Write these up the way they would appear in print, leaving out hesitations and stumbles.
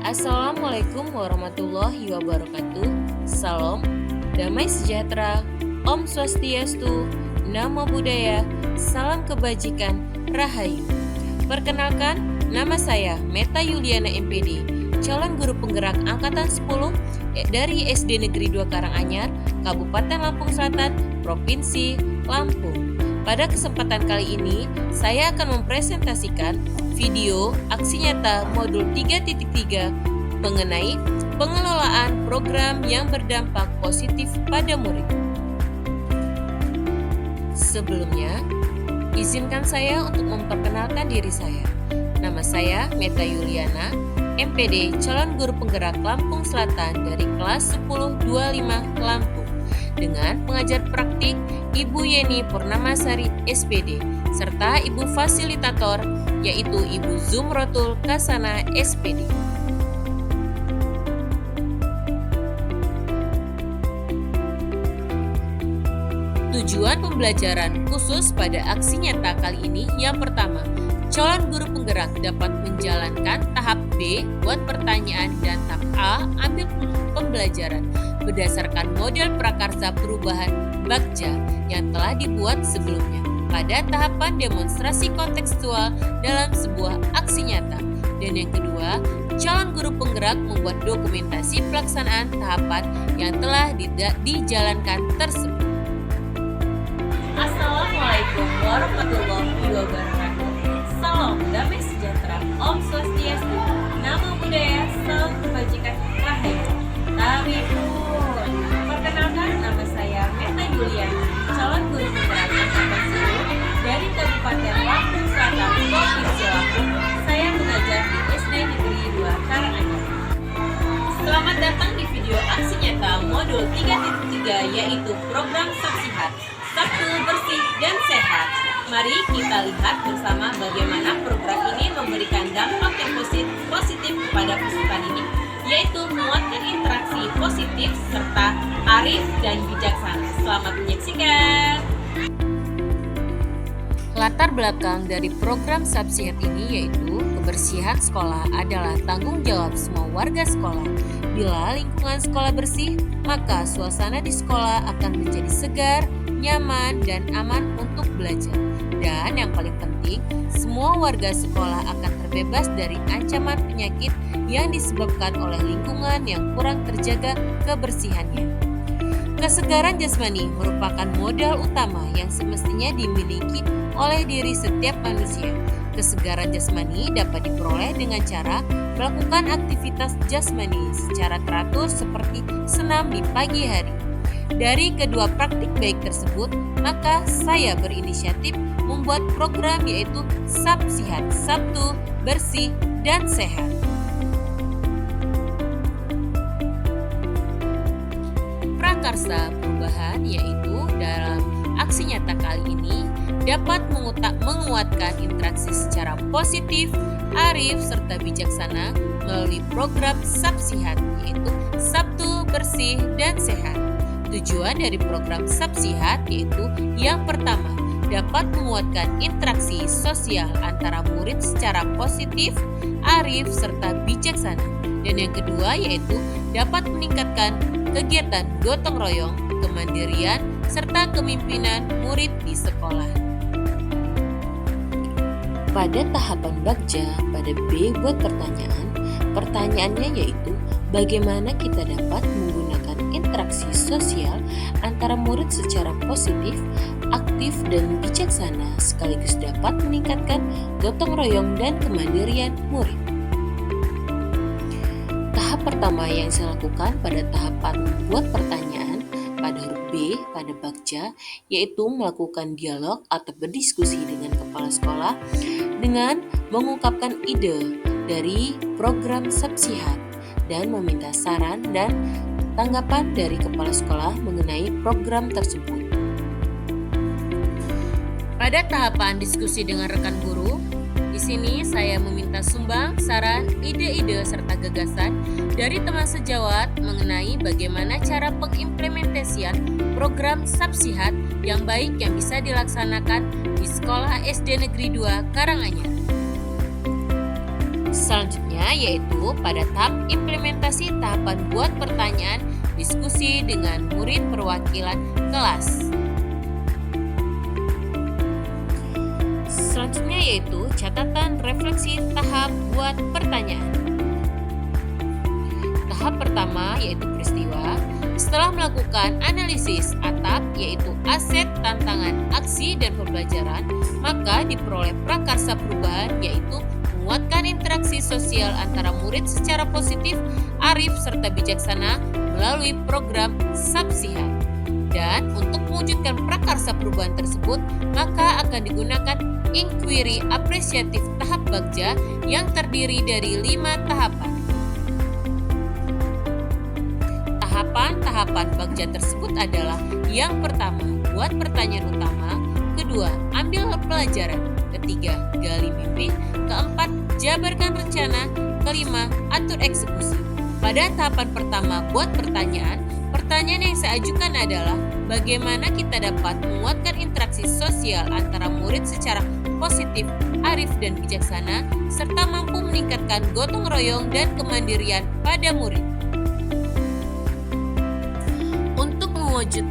Assalamualaikum warahmatullahi wabarakatuh. Salam, damai sejahtera, Om Swastiastu, Namo Buddhaya, salam kebajikan, Rahayu. Perkenalkan, nama saya Meta Yuliana MPD, calon guru penggerak angkatan 10 dari SD Negeri 2 Karanganyar, Kabupaten Lampung Selatan, Provinsi Lampung. Pada kesempatan kali ini, saya akan mempresentasikan video aksi nyata modul 3.3 mengenai pengelolaan program yang berdampak positif pada murid. Sebelumnya, izinkan saya untuk memperkenalkan diri saya. Nama saya Meta Yuliana, MPD calon guru penggerak Lampung Selatan dari kelas 1025 Lampung, dengan pengajar praktik Ibu Yeni Purnamasari SPD serta Ibu Fasilitator yaitu Ibu Zumrotul Kasana SPD. Tujuan pembelajaran khusus pada aksi nyata kali ini yang pertama, calon guru penggerak dapat menjalankan tahap B buat pertanyaan dan tahap A ambil pembelajaran berdasarkan model prakarsa perubahan Bagja yang telah dibuat sebelumnya pada tahapan demonstrasi kontekstual dalam sebuah aksi nyata. Dan yang kedua, calon guru penggerak membuat dokumentasi pelaksanaan tahapan yang telah dijalankan tersebut. Assalamualaikum warahmatullahi wabarakatuh. Salam damai sejahtera, Om Swastiastu, Namo Buddhaya, salam kebajikan, Rahayu. Tarifun. Perkenalkan, nama saya Meta Yuliana, calon guru penggerak angkatan 10 dari Kabupaten Lampung Selatan, Provinsi Lampung. Saya mengajar di SD Negeri 2 Karanganyar. Selamat datang di video aksi nyata modul 3.3 yaitu program Sapsihat, Sabtu bersih dan sehat. Mari kita lihat bersama bagaimana program ini memberikan dampak yang positif kepada peserta didik, yaitu menguatkan interaksi positif serta arif dan bijaksana. Selamat menyaksikan. Latar belakang dari program Sapsihat ini yaitu kebersihan sekolah adalah tanggung jawab semua warga sekolah. Bila lingkungan sekolah bersih, maka suasana di sekolah akan menjadi segar, nyaman, dan aman untuk belajar. Dan yang paling penting, semua warga sekolah akan terbebas dari ancaman penyakit yang disebabkan oleh lingkungan yang kurang terjaga kebersihannya. Kesegaran jasmani merupakan modal utama yang semestinya dimiliki oleh diri setiap manusia. Kesegaran jasmani dapat diperoleh dengan cara melakukan aktivitas jasmani secara teratur seperti senam di pagi hari. Dari kedua praktik baik tersebut, maka saya berinisiatif membuat program yaitu Sapsihat, Sabtu bersih dan sehat. Prakarsa perubahan yaitu dalam aksi nyata kali ini dapat menguatkan interaksi secara positif, arif, serta bijaksana melalui program Sapsihat yaitu Sabtu bersih dan sehat. Tujuan dari program Sapsihat yaitu yang pertama, dapat menguatkan interaksi sosial antara murid secara positif, arif, serta bijaksana. Dan yang kedua yaitu dapat meningkatkan kegiatan gotong royong, kemandirian, serta kepemimpinan murid di sekolah. Pada tahapan Bagja, pada B buat pertanyaannya yaitu bagaimana kita dapat menggunakan interaksi sosial antara murid secara positif, aktif, dan bijaksana sekaligus dapat meningkatkan gotong royong dan kemandirian murid. Tahap pertama yang saya lakukan pada tahapan membuat pertanyaan pada huruf B pada Bagja yaitu melakukan dialog atau berdiskusi dengan kepala sekolah dengan mengungkapkan ide dari program Sapsihat dan meminta saran dan tanggapan dari kepala sekolah mengenai program tersebut. Pada tahapan diskusi dengan rekan guru, di sini saya meminta sumbang, saran, ide-ide serta gagasan dari teman sejawat mengenai bagaimana cara pengimplementasian program Sapsihat yang baik yang bisa dilaksanakan di Sekolah SD Negeri 2 Karanganyar. Selanjutnya yaitu pada tahap implementasi tahapan buat pertanyaan diskusi dengan murid perwakilan kelas. Selanjutnya yaitu catatan refleksi tahap buat pertanyaan. Tahap pertama yaitu peristiwa. Setelah melakukan analisis atap yaitu aset, tantangan, aksi, dan pembelajaran, maka diperoleh prakarsa perubahan yaitu menguatkan interaksi sosial antara murid secara positif, arif, serta bijaksana melalui program Sapsihat. Dan untuk mewujudkan prakarsa perubahan tersebut, maka akan digunakan inquiry apresiatif tahap Bagja yang terdiri dari 5 tahapan. Tahapan Bagja tersebut adalah yang pertama, buat pertanyaan utama, kedua, ambil pelajaran, ketiga, gali mimpi, keempat, jabarkan rencana, kelima, atur eksekusi. Pada tahapan pertama, buat pertanyaan yang saya ajukan adalah bagaimana kita dapat menguatkan interaksi sosial antara murid secara positif, arif, dan bijaksana, serta mampu meningkatkan gotong royong dan kemandirian pada murid.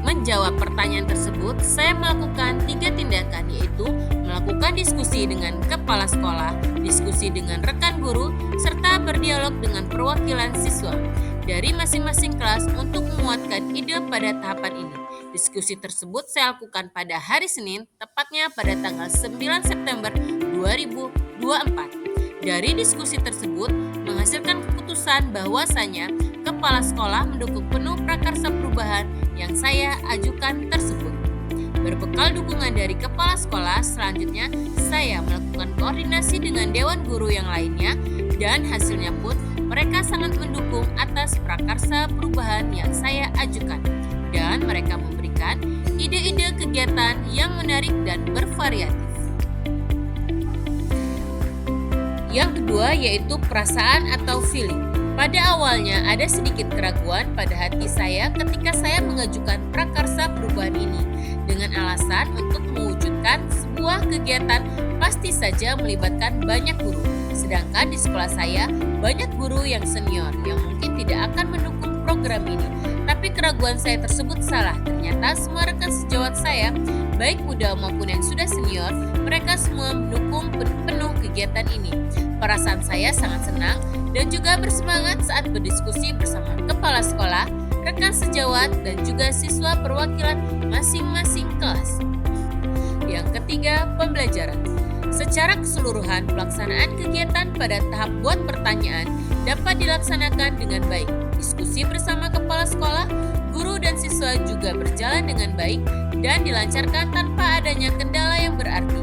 Menjawab pertanyaan tersebut, saya melakukan 3 tindakan, yaitu melakukan diskusi dengan kepala sekolah, diskusi dengan rekan guru, serta berdialog dengan perwakilan siswa dari masing-masing kelas untuk menguatkan ide pada tahapan ini. Diskusi tersebut saya lakukan pada hari Senin, tepatnya pada tanggal 9 September 2024. Dari diskusi tersebut menghasilkan keputusan bahwasanya kepala sekolah mendukung penuh prakarsa perubahan yang saya ajukan tersebut. Berbekal dukungan dari kepala sekolah, selanjutnya saya melakukan koordinasi dengan dewan guru yang lainnya dan hasilnya pun mereka sangat mendukung atas prakarsa perubahan yang saya ajukan dan mereka memberikan ide-ide kegiatan yang menarik dan bervariatif. Yang kedua yaitu perasaan atau feeling. Pada awalnya ada sedikit keraguan pada hati saya ketika saya mengajukan prakarsa perubahan ini dengan alasan untuk mewujudkan sebuah kegiatan pasti saja melibatkan banyak guru. Sedangkan di sekolah saya banyak guru yang senior yang mungkin tidak akan mendukung program ini. Tapi keraguan saya tersebut salah. Ternyata semua rekan sejawat saya, baik muda maupun yang sudah senior, mereka semua mendukung penuh kegiatan ini. Perasaan saya sangat senang dan juga bersemangat saat berdiskusi bersama kepala sekolah, rekan sejawat, dan juga siswa perwakilan masing-masing kelas. Yang ketiga, pembelajaran. Secara keseluruhan, pelaksanaan kegiatan pada tahap buat pertanyaan dapat dilaksanakan dengan baik. Diskusi bersama kepala sekolah, guru, dan siswa juga berjalan dengan baik dan dilancarkan tanpa adanya kendala yang berarti.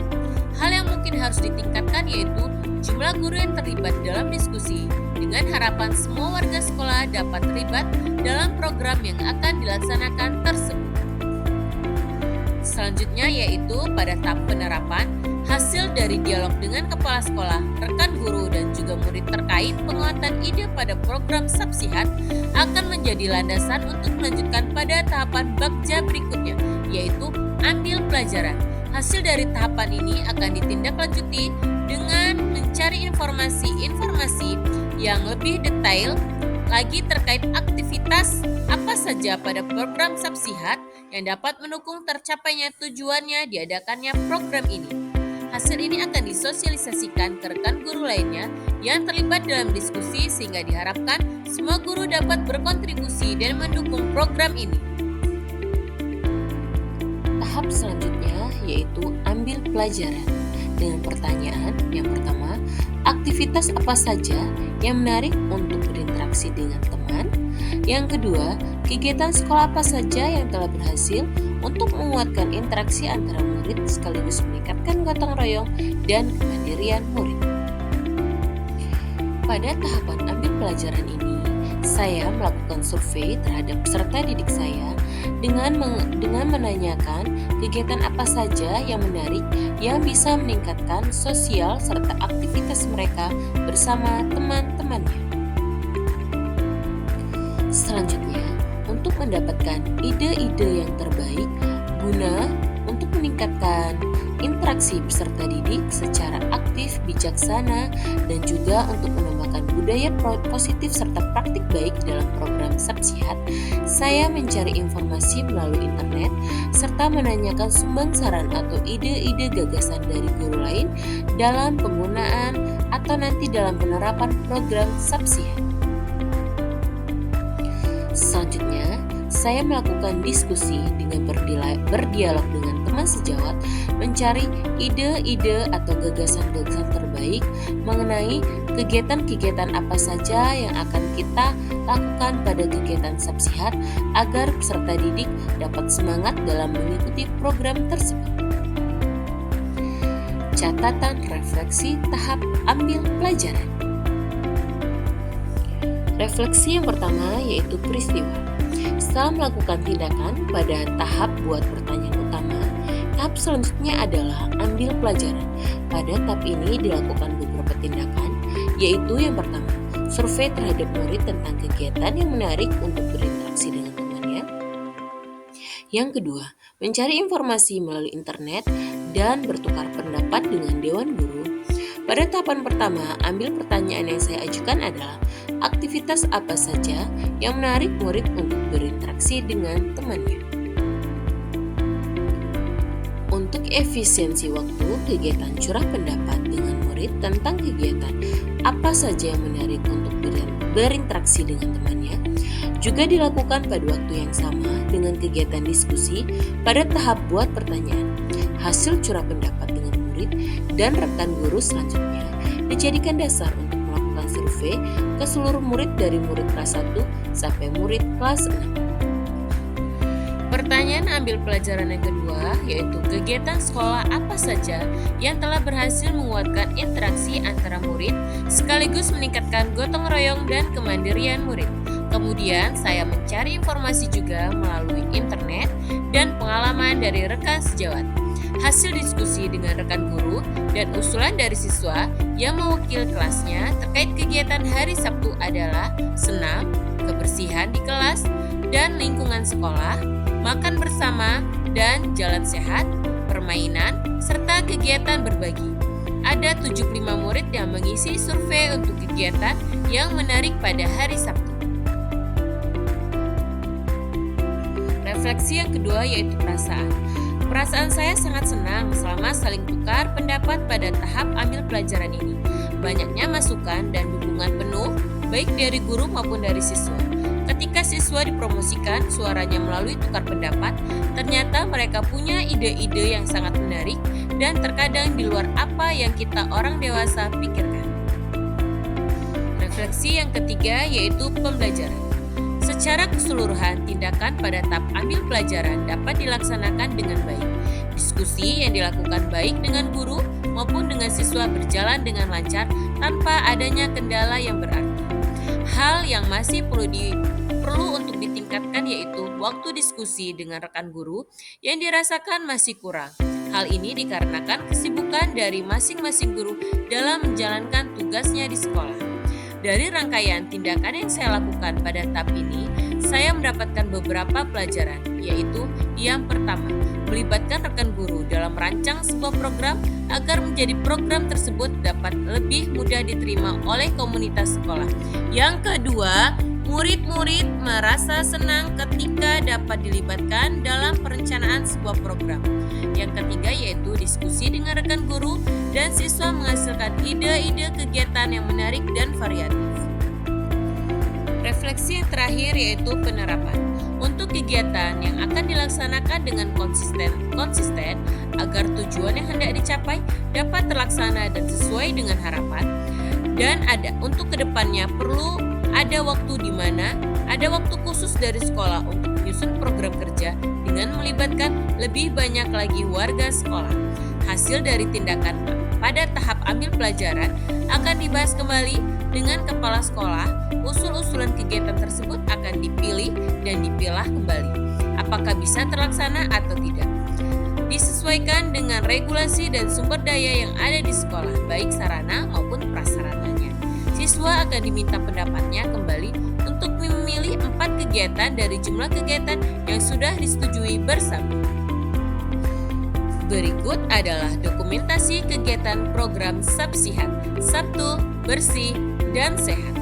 Hal yang mungkin harus ditingkatkan yaitu jumlah guru yang terlibat dalam diskusi, dengan harapan semua warga sekolah dapat terlibat dalam program yang akan dilaksanakan tersebut. Selanjutnya yaitu pada tahap penerapan, hasil dari dialog dengan kepala sekolah, rekan guru, dan juga murid terkait penguatan ide pada program Sapsihat akan menjadi landasan untuk melanjutkan pada tahapan Bagja berikutnya, yaitu ambil pelajaran. Hasil dari tahapan ini akan ditindaklanjuti dengan mencari informasi yang lebih detail lagi terkait aktivitas apa saja pada program Sapsihat yang dapat mendukung tercapainya tujuannya diadakannya program ini. Hasil ini akan disosialisasikan ke rekan guru lainnya yang terlibat dalam diskusi sehingga diharapkan semua guru dapat berkontribusi dan mendukung program ini. Tahap selanjutnya yaitu ambil pelajaran dengan pertanyaan yang pertama, aktivitas apa saja yang menarik untuk berinteraksi dengan teman? Yang kedua, kegiatan sekolah apa saja yang telah berhasil untuk menguatkan interaksi antara murid sekaligus meningkatkan gotong royong dan kemandirian murid. Pada tahapan ambil pelajaran ini, saya melakukan survei terhadap peserta didik saya dengan menanyakan kegiatan apa saja yang menarik yang bisa meningkatkan sosial serta aktivitas mereka bersama teman-temannya. Selanjutnya, untuk mendapatkan ide-ide yang terbaik guna untuk meningkatkan interaksi peserta didik secara aktif, bijaksana, bijaksana, dan juga untuk menambahkan budaya positif serta praktik baik dalam program Sapsihat, saya mencari informasi melalui internet serta menanyakan sumbang saran atau ide-ide gagasan dari guru lain dalam penggunaan atau nanti dalam penerapan program Sapsihat. Selanjutnya, saya melakukan diskusi dengan berdialog dengan teman sejawat, mencari ide-ide atau gagasan-gagasan terbaik mengenai kegiatan-kegiatan apa saja yang akan kita lakukan pada kegiatan Sapsihat agar peserta didik dapat semangat dalam mengikuti program tersebut. Catatan refleksi tahap ambil pelajaran. Refleksi yang pertama yaitu peristiwa. Setelah melakukan tindakan pada tahap buat pertanyaan utama, tahap selanjutnya adalah ambil pelajaran. Pada tahap ini dilakukan beberapa tindakan, yaitu yang pertama, survei terhadap murid tentang kegiatan yang menarik untuk berinteraksi dengan temannya. Yang kedua, mencari informasi melalui internet dan bertukar pendapat dengan dewan guru. Pada tahapan pertama, ambil pertanyaan yang saya ajukan adalah aktivitas apa saja yang menarik murid untuk berinteraksi dengan temannya. Untuk efisiensi waktu, kegiatan curah pendapat dengan murid tentang kegiatan apa saja yang menarik untuk berinteraksi dengan temannya juga dilakukan pada waktu yang sama dengan kegiatan diskusi pada tahap buat pertanyaan. Hasil curah pendapat dengan murid dan rekan guru selanjutnya dijadikan dasar untuk melakukan survei ke seluruh murid dari murid kelas 1 sampai murid kelas 6. Pertanyaan ambil pelajaran yang kedua yaitu kegiatan sekolah apa saja yang telah berhasil menguatkan interaksi antara murid sekaligus meningkatkan gotong royong dan kemandirian murid. Kemudian saya mencari informasi juga melalui internet dan pengalaman dari rekan sejawat. Hasil diskusi dengan rekan guru dan usulan dari siswa yang mewakili kelasnya terkait kegiatan hari Sabtu adalah senam, kebersihan di kelas dan lingkungan sekolah, makan bersama dan jalan sehat, permainan, serta kegiatan berbagi. Ada 75 murid yang mengisi survei untuk kegiatan yang menarik pada hari Sabtu. Refleksi yang kedua yaitu perasaan. Perasaan saya sangat senang selama saling tukar pendapat pada tahap ambil pelajaran ini. Banyaknya masukan dan dukungan penuh baik dari guru maupun dari siswa. Ketika siswa dipromosikan suaranya melalui tukar pendapat, ternyata mereka punya ide-ide yang sangat menarik dan terkadang di luar apa yang kita orang dewasa pikirkan. Refleksi yang ketiga yaitu pembelajaran. Secara keseluruhan, tindakan pada tahap ambil pelajaran dapat dilaksanakan dengan baik. Diskusi yang dilakukan baik dengan guru maupun dengan siswa berjalan dengan lancar tanpa adanya kendala yang berarti. Hal yang masih perlu untuk ditingkatkan yaitu waktu diskusi dengan rekan guru yang dirasakan masih kurang. Hal ini dikarenakan kesibukan dari masing-masing guru dalam menjalankan tugasnya di sekolah. Dari rangkaian tindakan yang saya lakukan pada tahap ini, saya mendapatkan beberapa pelajaran, yaitu yang pertama, melibatkan rekan guru dalam merancang sebuah program agar menjadi program tersebut dapat lebih mudah diterima oleh komunitas sekolah. Yang kedua, murid-murid merasa senang ketika dapat dilibatkan dalam perencanaan sebuah program. Yang ketiga yaitu diskusi dengan rekan guru dan siswa menghasilkan ide-ide kegiatan yang menarik dan variatif. Refleksi yang terakhir yaitu penerapan. Untuk kegiatan yang akan dilaksanakan dengan konsisten agar tujuan yang hendak dicapai dapat terlaksana dan sesuai dengan harapan. Dan untuk kedepannya perlu ada waktu di mana ada waktu khusus dari sekolah untuk menyusun program kerja dengan melibatkan lebih banyak lagi warga sekolah. Hasil dari tindakan pada tahap ambil pelajaran akan dibahas kembali dengan kepala sekolah. Usul-usulan kegiatan tersebut akan dipilih dan dipilah kembali. Apakah bisa terlaksana atau tidak? Disesuaikan dengan regulasi dan sumber daya yang ada di sekolah, baik sarana maupun prasarananya. Siswa akan diminta pendapatnya kembali untuk memilih 4 kegiatan dari jumlah kegiatan yang sudah disetujui bersama. Berikut adalah dokumentasi kegiatan program Sapsihat, Sabtu, Bersih, dan Sehat.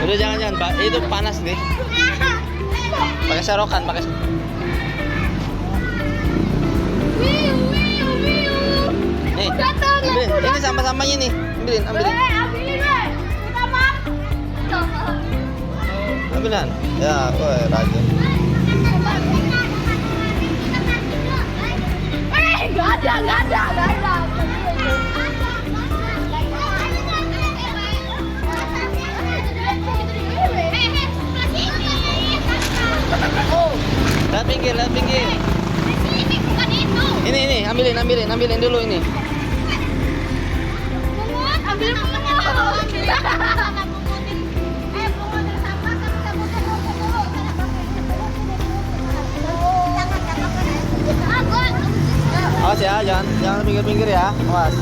Udah jangan Pak, itu panas nih. Pakai serokan, pakai. Nih, ambilin. Ini sama-samanya nih. Ambilin. Ambilan. Ya, woi rajin. Gak ada. Lihat pinggir. Ini, ambilin dulu ini. Ambil Awas ya, jangan pinggir-pinggir ya. Awas.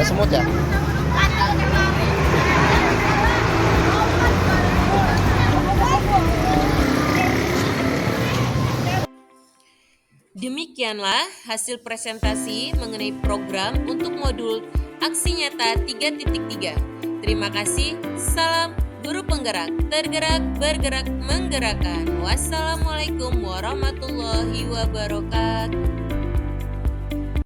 Semut ya? Demikianlah hasil presentasi mengenai program untuk modul Aksi Nyata 3.3. Terima kasih. Salam Guru Penggerak, tergerak, bergerak, menggerakkan. Wassalamualaikum warahmatullahi wabarakatuh.